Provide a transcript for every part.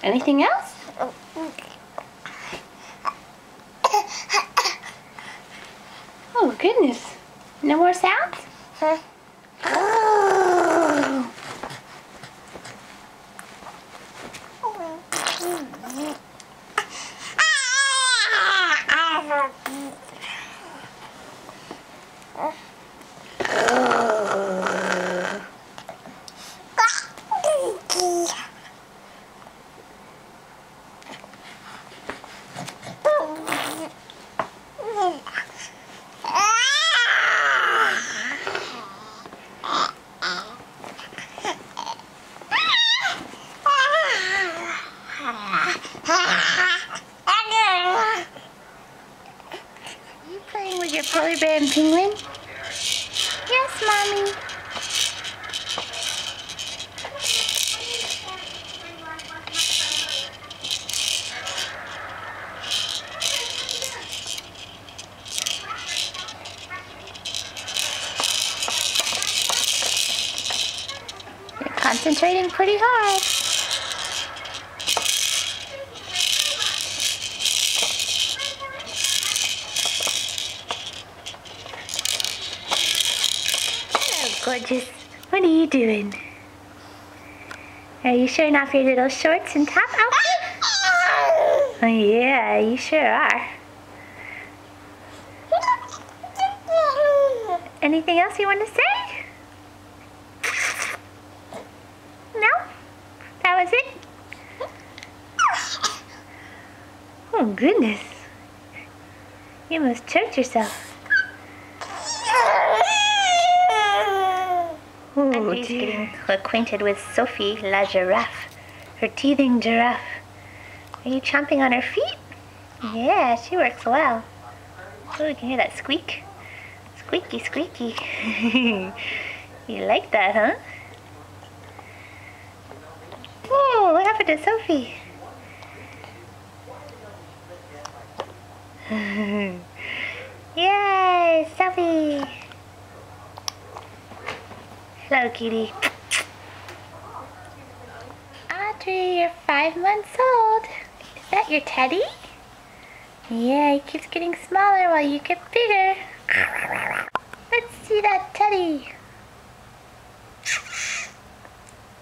Anything else? Oh goodness. No more sounds? You playing with your polar bear and penguin? Yes, Mommy. You're concentrating pretty hard. Gorgeous. What are you doing? Are you showing off your little shorts and top outfit? Oh yeah, you sure are. Anything else you want to say? No? That was it? Oh goodness. You almost choked yourself. Andrew's getting acquainted with Sophie la giraffe, her teething giraffe. Are you chomping on her feet? Yeah, she works well. Oh, you can hear that squeak. Squeaky, squeaky. You like that, huh? Oh, what happened to Sophie? Yay, Sophie! Hello, kitty. Audrey, you're 5 months old. Is that your teddy? Yeah, he keeps getting smaller while you get bigger. Let's see that teddy.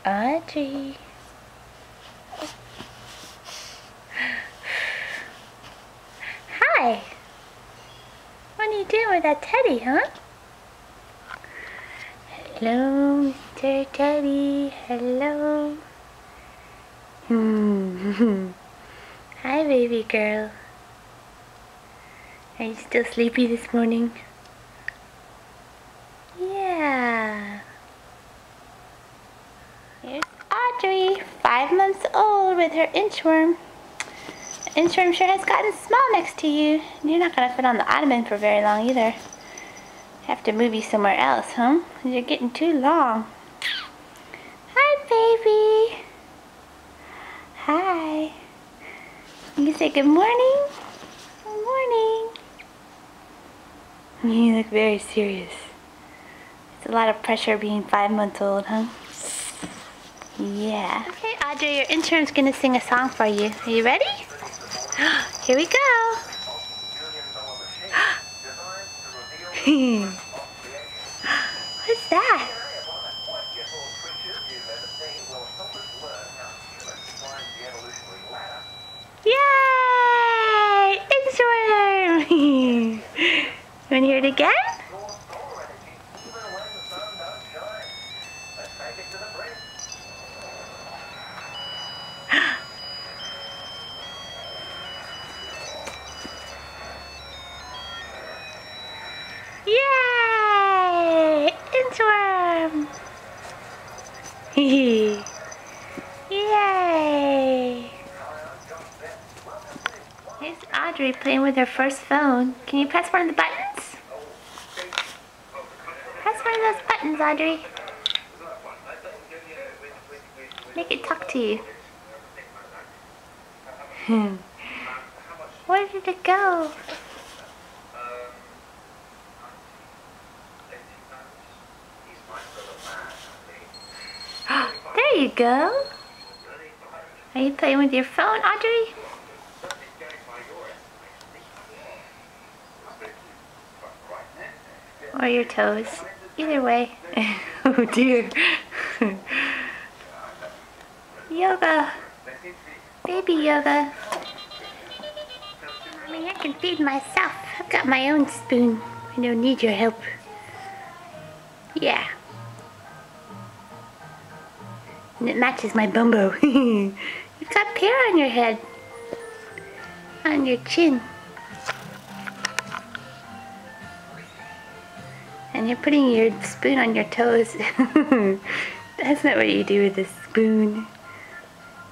Audrey. Hi. What are you doing with that teddy, huh? Hello, Mr. Teddy. Hello. Hi, baby girl. Are you still sleepy this morning? Yeah. Here's Audrey, 5 months old with her inchworm. The inchworm sure has gotten small next to you. You're not going to fit on the ottoman for very long either. Have to move you somewhere else, huh? You're getting too long. Hi, baby. Hi. You can say good morning. Good morning. You look very serious. It's a lot of pressure being 5 months old, huh? Yeah. Okay, Audrey, your intern's gonna sing a song for you. Are you ready? Here we go. What's that? Yay! Inchworm! You wanna hear it again? Yay! Inchworm! Yay! Here's Audrey playing with her first phone. Can you press one of the buttons? Press one of those buttons, Audrey. Make it talk to you. Where did it go? There you go. Are you playing with your phone, Audrey? Or your toes? Either way. Oh dear. Yoga. Baby yoga. Mommy, I can feed myself. I've got my own spoon. I don't need your help. Yeah. And it matches my bumbo. You've got hair on your head. On your chin. And you're putting your spoon on your toes. That's not what you do with a spoon.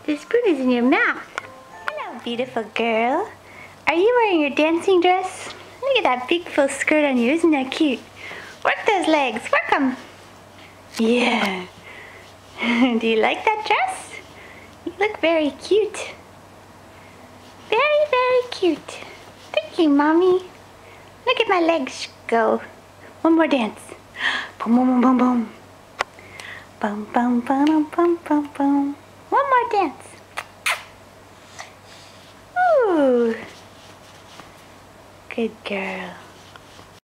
The spoon is in your mouth. Hello, beautiful girl. Are you wearing your dancing dress? Look at that big full skirt on you. Isn't that cute? Work those legs. Work them. Yeah. Do you like that dress? You look very cute. Very, very cute. Thank you, Mommy. Look at my legs go. One more dance. Boom, boom, boom, boom, boom. Bum, bum, bum, bum, bum, bum. One more dance. Ooh. Good girl.